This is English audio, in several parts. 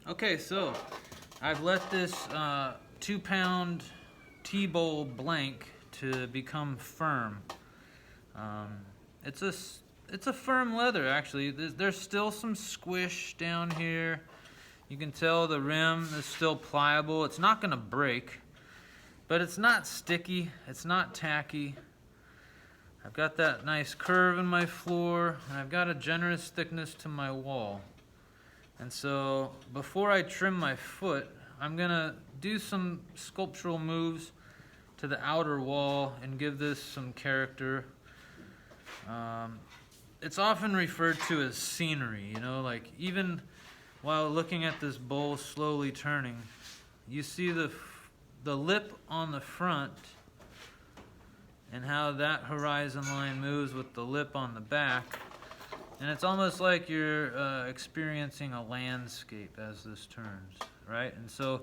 Okay, so I've let this 2-pound T-bowl blank to become firm. Um, it's a it's a firm leather actually. There's still some squish down here. You can tell the rim is still pliable. It's not gonna break, but it's not sticky. It's not tacky. I've got that nice curve in my floor, and I've got a generous thickness to my wall. And so before I trim my foot, I'm gonna do some sculptural moves to the outer wall and give this some character. It's often referred to as scenery, like even while looking at this bowl slowly turning, you see the lip on the front and how that horizon line moves with the lip on the back. And it's almost like you're experiencing a landscape as this turns, right? And so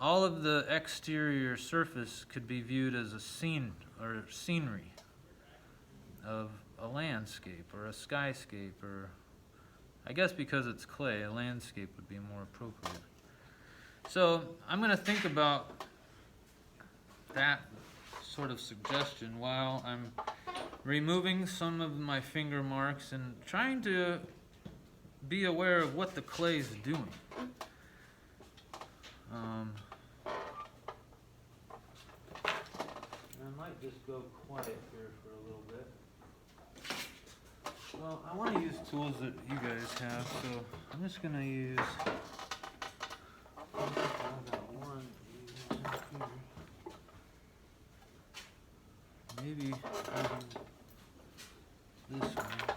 all of the exterior surface could be viewed as a scene or scenery of a landscape or a skyscape, or I guess because it's clay, a landscape would be more appropriate. So I'm going to think about that sort of suggestion while I'm removing some of my finger marks and trying to be aware of what the clay is doing. I might just go quiet here for a little bit. Well, I want to use tools that you guys have, so I'm just going to use... I got one here. Maybe this one.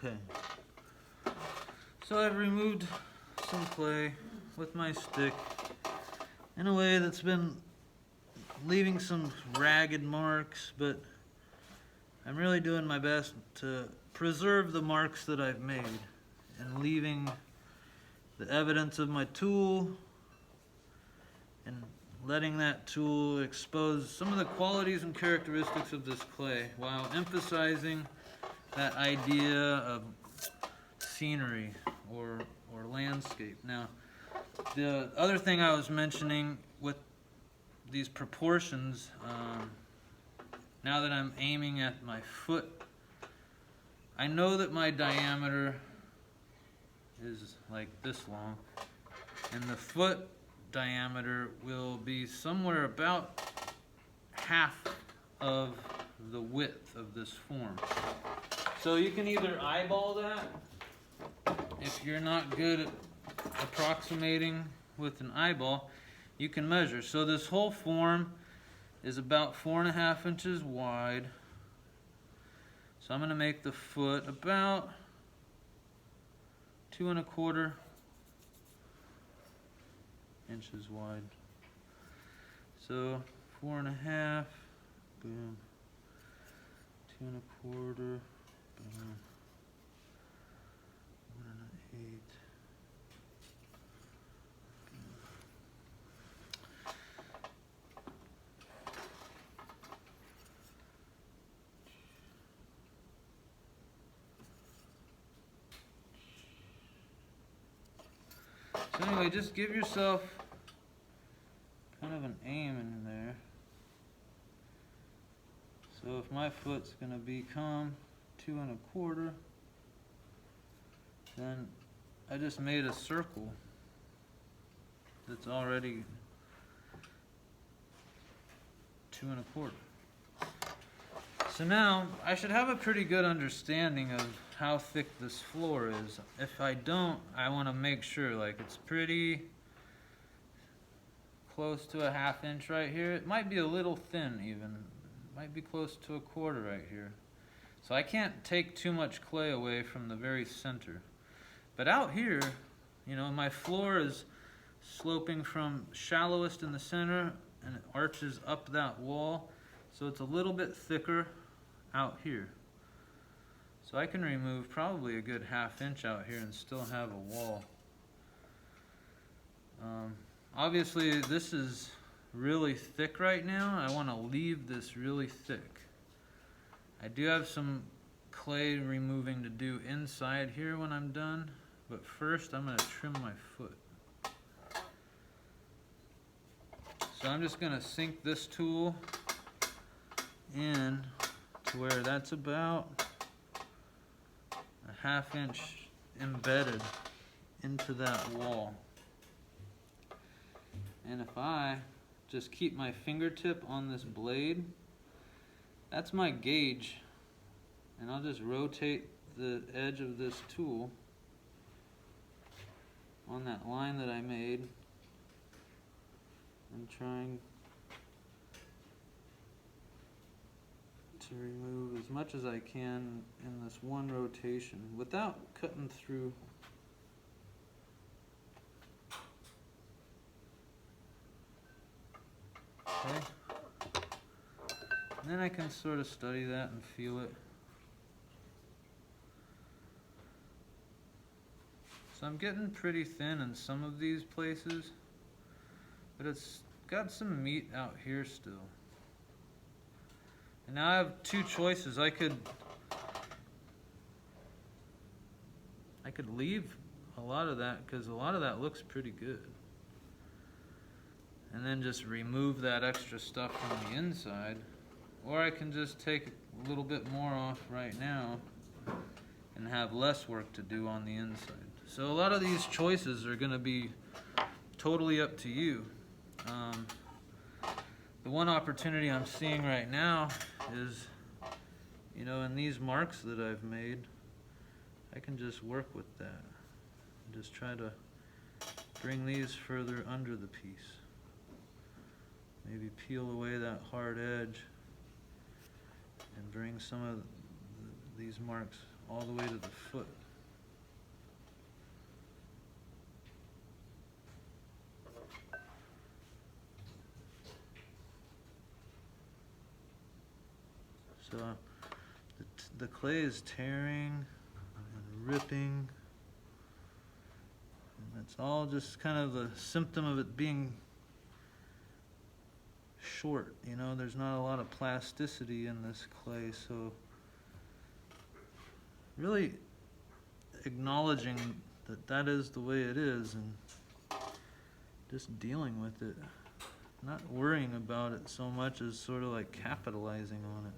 Okay. So I've removed some clay with my stick in a way that's been leaving some ragged marks, but I'm really doing my best to preserve the marks that I've made and leaving the evidence of my tool and letting that tool expose some of the qualities and characteristics of this clay while emphasizing that idea of scenery or landscape. Now, the other thing I was mentioning with these proportions, now that I'm aiming at my foot, I know that my diameter is like this long, and the foot diameter will be somewhere about half of the width of this form. So you can either eyeball that, if you're not good at approximating with an eyeball, you can measure. So this whole form is about 4.5 inches wide. So I'm going to make the foot about 2.25 inches wide. So 4.5, boom, 2.25, boom, 1.8. So anyway, just give yourself kind of an aim in there. So if my foot's going to become 2.25, then I just made a circle that's already 2.25. So now I should have a pretty good understanding of how thick this floor is. If I don't, I want to make sure like it's pretty close to 1/2 inch right here. It might be a little thin even. It might be close to 1/4 right here. So I can't take too much clay away from the very center. But out here, you know, my floor is sloping from shallowest in the center and it arches up that wall. So it's a little bit thicker out here. So I can remove probably a good 1/2 inch out here and still have a wall. Obviously this is really thick right now. I want to leave this really thick. I do have some clay removing to do inside here when I'm done, but first I'm going to trim my foot. So I'm just going to sink this tool in to where that's about 1/2 inch embedded into that wall. And if I just keep my fingertip on this blade, that's my gauge, and I'll just rotate the edge of this tool on that line that I made and trying to remove as much as I can in this one rotation without cutting through. Okay. And then I can sort of study that and feel it. So I'm getting pretty thin in some of these places, but it's got some meat out here still. And now I have two choices. I could leave a lot of that because a lot of that looks pretty good. And then just remove that extra stuff from the inside. Or I can just take a little bit more off right now and have less work to do on the inside. So a lot of these choices are going to be totally up to you. The one opportunity I'm seeing right now is, you know, in these marks that I've made, I can just work with that. And just try to bring these further under the piece. Maybe peel away that hard edge and bring some of these marks all the way to the foot. So the clay is tearing and ripping, and it's all just kind of a symptom of it being short. You know, there's not a lot of plasticity in this clay, so really acknowledging that that is the way it is and just dealing with it, not worrying about it so much as sort of like capitalizing on it.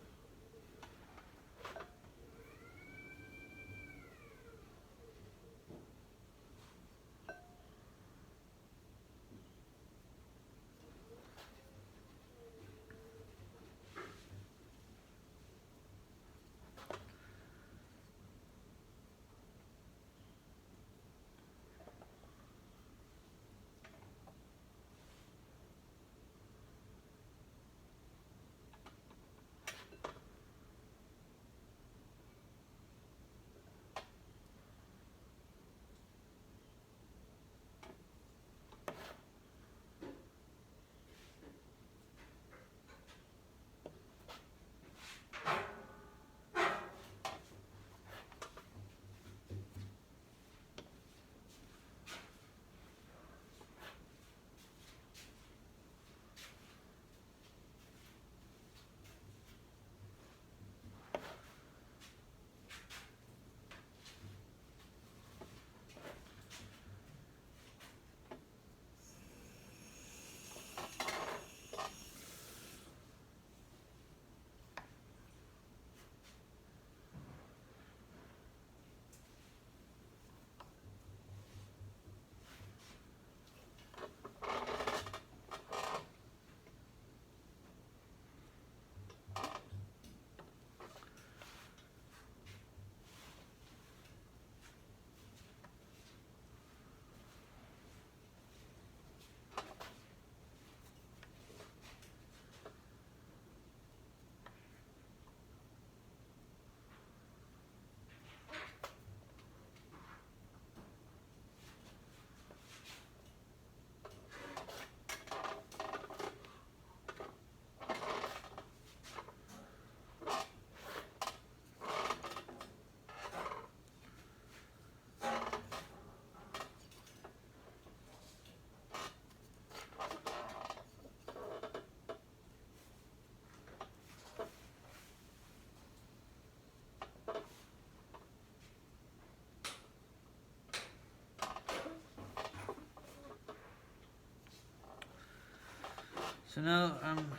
So now I'm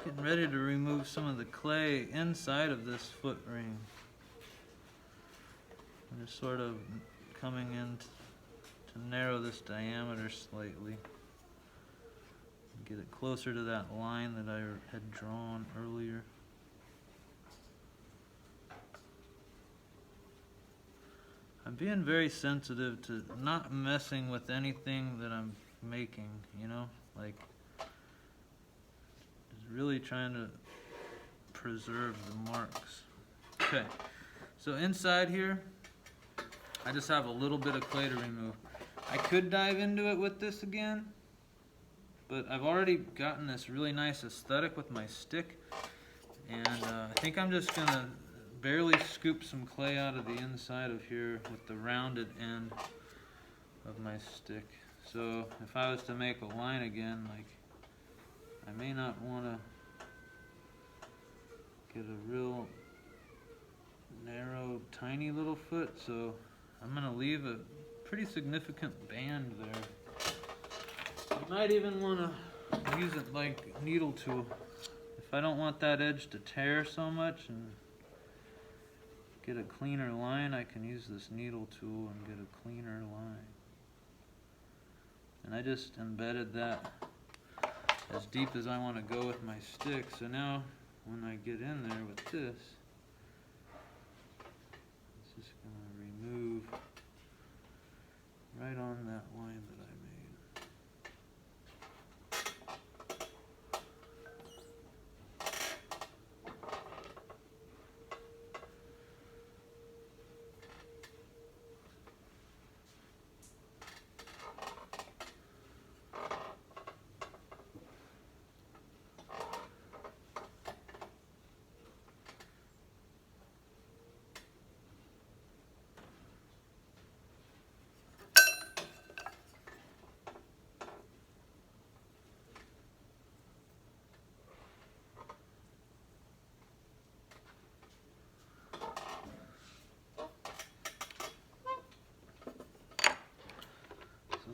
getting ready to remove some of the clay inside of this foot ring. I'm just sort of coming in to narrow this diameter slightly. Get it closer to that line that I had drawn earlier. I'm being very sensitive to not messing with anything that I'm making, you know, like just really trying to preserve the marks. Okay, so inside here, I just have a little bit of clay to remove. I could dive into it with this again, but I've already gotten this really nice aesthetic with my stick, and I think I'm just gonna barely scoop some clay out of the inside of here with the rounded end of my stick. So if I was to make a line again, like, I may not want to get a real narrow, tiny little foot, so I'm gonna leave a pretty significant band there. You might even want to use it like a needle tool. If I don't want that edge to tear so much and get a cleaner line, I can use this needle tool and get a cleaner line. And I just embedded that as deep as I want to go with my stick. So now when I get in there with this, it's just going to remove right on that line that I made.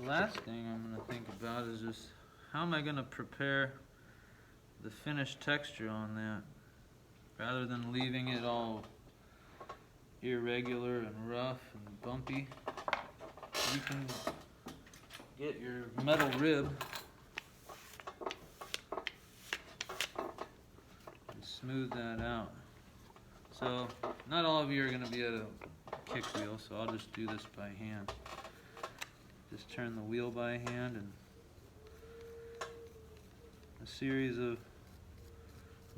last thing I'm going to think about is just how am I going to prepare the finished texture on that, rather than leaving it all irregular and rough and bumpy. You can get your metal rib and smooth that out. So not all of you are going to be at a kick wheel, so I'll just do this by hand. Just turn the wheel by hand, and a series of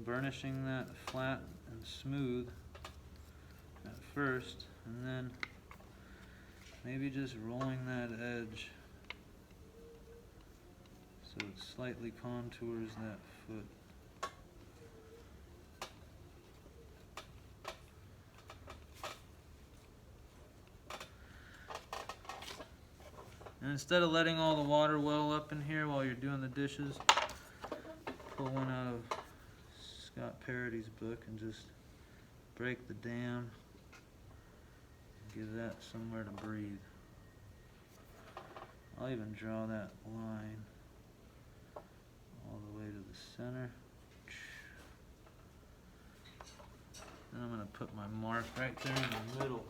burnishing that flat and smooth at first, and then maybe just rolling that edge so it slightly contours that foot. And instead of letting all the water well up in here while you're doing the dishes, pull one out of Scott Parody's book and just break the dam. Give that somewhere to breathe. I'll even draw that line all the way to the center. Then I'm going to put my mark right there in the middle.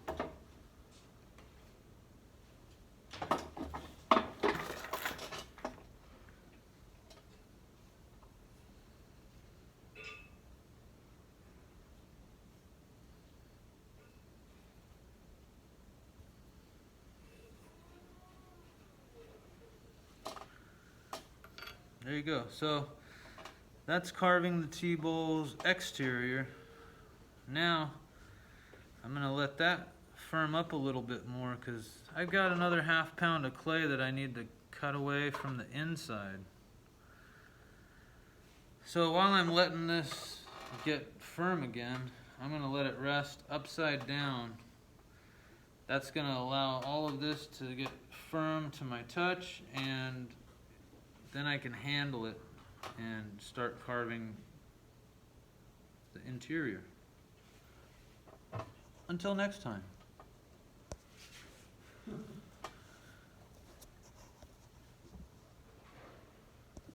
There you go. So that's carving the T-bowl's exterior. Now I'm going to let that firm up a little bit more, because I've got another ½ pound of clay that I need to cut away from the inside. So while I'm letting this get firm again, I'm going to let it rest upside down. That's going to allow all of this to get firm to my touch, and then I can handle it and start carving the interior. Until next time.